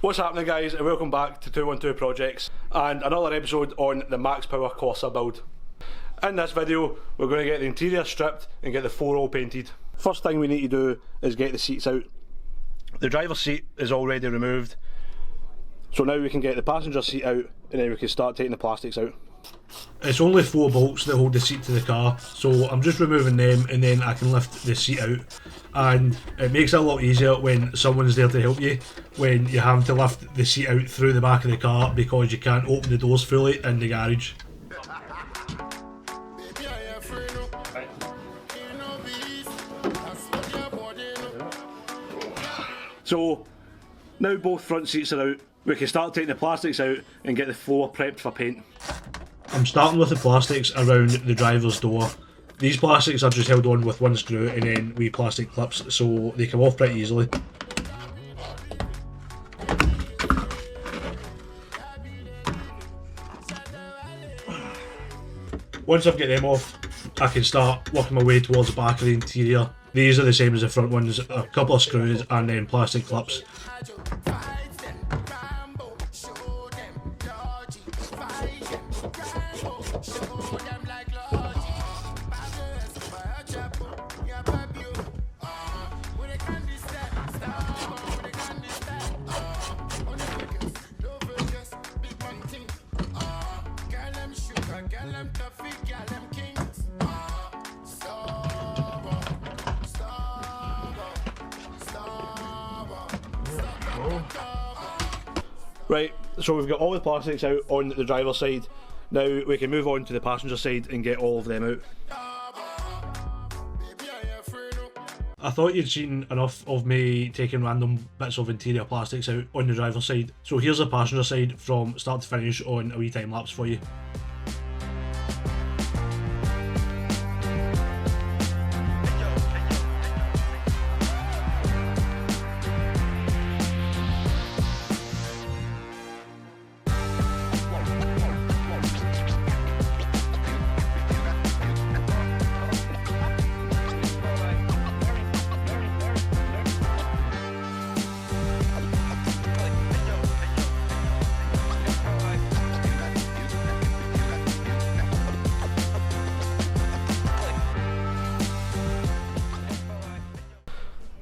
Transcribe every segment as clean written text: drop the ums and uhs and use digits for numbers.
What's happening, guys, and welcome back to 212 Projects and another episode on the Max Power CORSA build. In this video we're going to get the interior stripped and get the floor all painted. First thing we need to do is get the seats out. The driver's seat is already removed, so now we can get the passenger seat out and then we can start taking the plastics out. It's only 4 bolts that hold the seat to the car, so I'm just removing them and then I can lift the seat out. And it makes it a lot easier when someone's there to help you, when you have to lift the seat out through the back of the car because you can't open the doors fully in the garage. So now both front seats are out, we can start taking the plastics out and get the floor prepped for paint. I'm starting with the plastics around the driver's door. These plastics are just held on with one screw and then wee plastic clips, so they come off pretty easily. Once I've got them off, I can start working my way towards the back of the interior. These are the same as the front ones, a couple of screws and then plastic clips. Right, so we've got all the plastics out on the driver's side. Now we can move on to the passenger side and get all of them out. I thought you'd seen enough of me taking random bits of interior plastics out on the driver's side, so here's the passenger side from start to finish on a wee time lapse for you.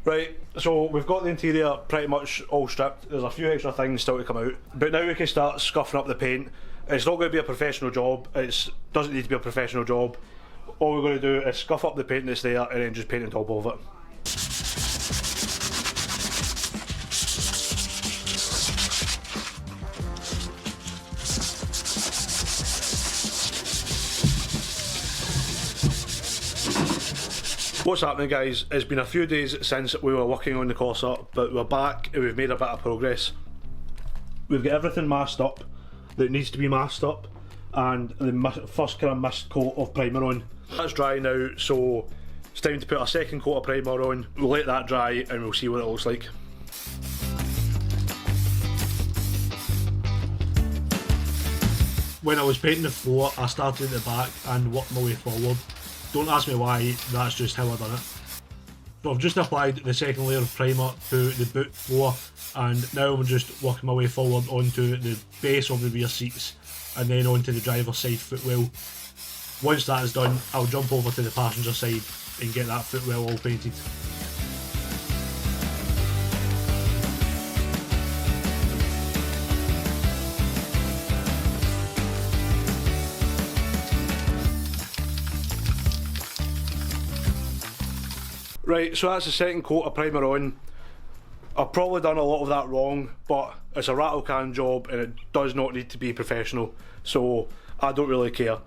Right, so we've got the interior pretty much all stripped. There's a few extra things still to come out, but now we can start scuffing up the paint. It's not going to be a professional job, it doesn't need to be a professional job. All we're going to do is scuff up the paint that's there and then just paint on top of it. What's happening, guys? It's been a few days since we were working on the CORSA, but we're back and we've made a bit of progress. We've got everything masked up that needs to be masked up and the first kind of mist coat of primer on. That's dry now, so it's time to put a second coat of primer on. We'll let that dry and we'll see what it looks like. When I was painting the floor, I started at the back and worked my way forward. Don't ask me why, that's just how I done it. So I've just applied the second layer of primer to the boot floor and now I'm just working my way forward onto the base of the rear seats and then onto the driver's side footwell. Once that is done, I'll jump over to the passenger side and get that footwell all painted. Right, so that's the second coat of primer on. I've probably done a lot of that wrong, but it's a rattle can job and it does not need to be professional, so I don't really care.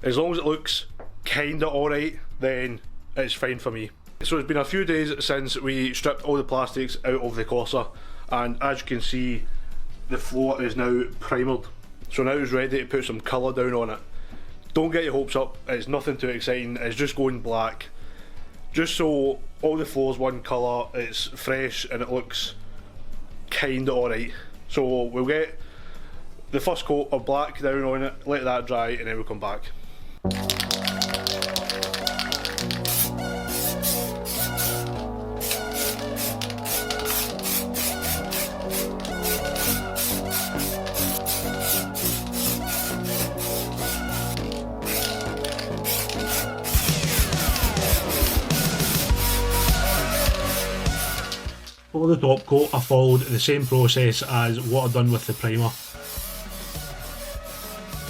As long as it looks kinda alright, then it's fine for me. So it's been a few days since we stripped all the plastics out of the CORSA, and as you can see, the floor is now primered. So now it's ready to put some colour down on it. Don't get your hopes up, it's nothing too exciting, it's just going black. Just so all the floor's one colour, it's fresh and it looks kinda alright. So we'll get the first coat of black down on it, let that dry, and then we'll come back. For the top coat, I followed the same process as what I've done with the primer.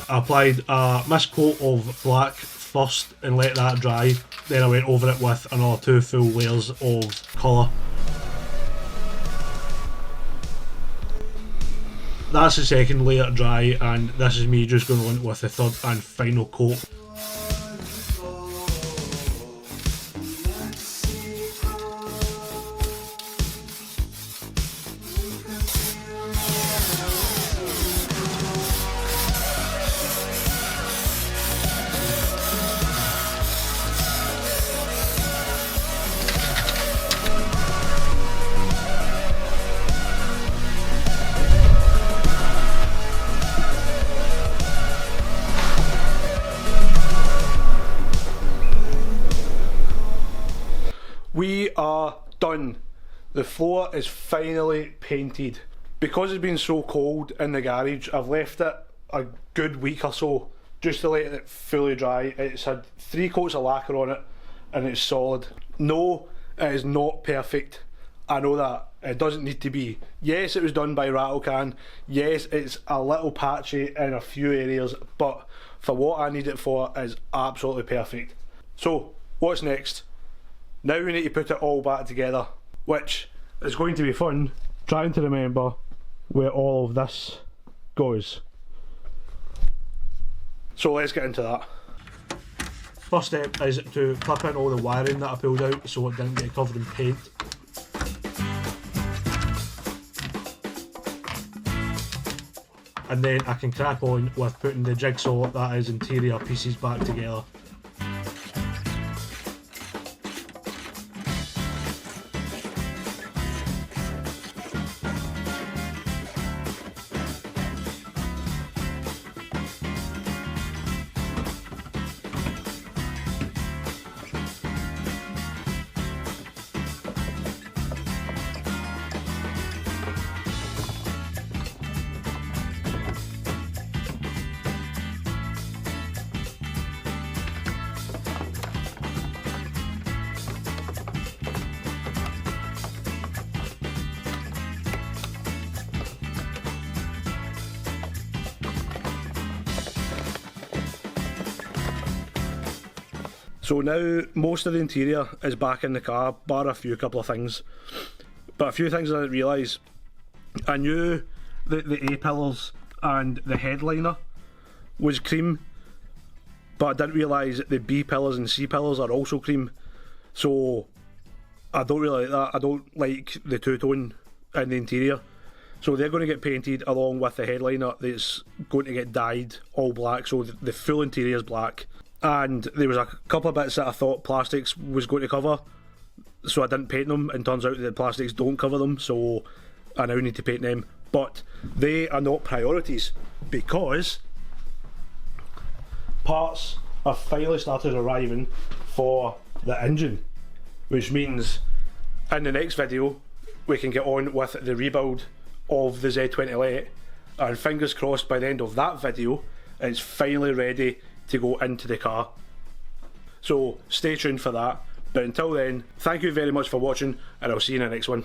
I applied a mist coat of black first and let that dry, then I went over it with another 2 full layers of colour. That's the second layer dry, and this is me just going on with the third and final coat. We are done. The floor is finally painted. Because it's been so cold in the garage, I've left it a good week or so just to let it fully dry. It's had 3 coats of lacquer on it and it's solid. No, it is not perfect. I know that. It doesn't need to be. Yes, it was done by Rattlecan. Yes, it's a little patchy in a few areas, but for what I need it for, is absolutely perfect. So, what's next? Now we need to put it all back together, which is going to be fun, trying to remember where all of this goes. So let's get into that. First step is to clip in all the wiring that I pulled out so it didn't get covered in paint. And then I can crack on with putting the jigsaw, that is interior pieces, back together. So now most of the interior is back in the car, bar a couple of things. But a few things I didn't realise. I knew that the A-pillars and the headliner was cream, but I didn't realise that the B-pillars and C-pillars are also cream. So I don't really like that. I don't like the two-tone in the interior. So they're going to get painted along with the headliner that's going to get dyed all black, so the full interior is black. And there was a couple of bits that I thought plastics was going to cover, so I didn't paint them, and turns out that plastics don't cover them, so I now need to paint them. But they are not priorities, because parts have finally started arriving for the engine, which means in the next video we can get on with the rebuild of the Z20 Lite, and fingers crossed by the end of that video it's finally ready to go into the car. So stay tuned for that, but until then, thank you very much for watching, and I'll see you in the next one.